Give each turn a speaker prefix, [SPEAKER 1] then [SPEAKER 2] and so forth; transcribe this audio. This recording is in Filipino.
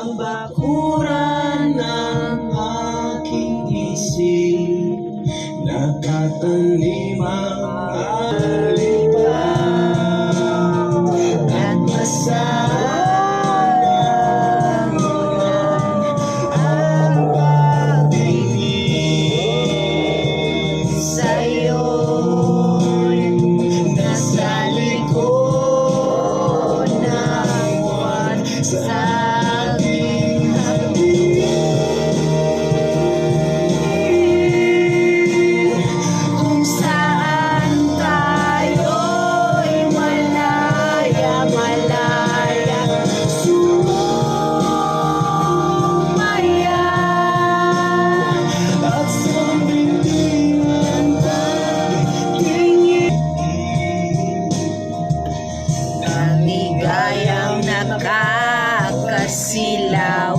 [SPEAKER 1] ang bakuran ng aking isip, nakatanim ang alipang at masarap ang pag-ibig sa'yo'y nasa likod ng buwan sa aking hangin, kung saan tayo'y malaya-malaya sumaya at sa bigyan tanging ang ligayang nakakasilaw.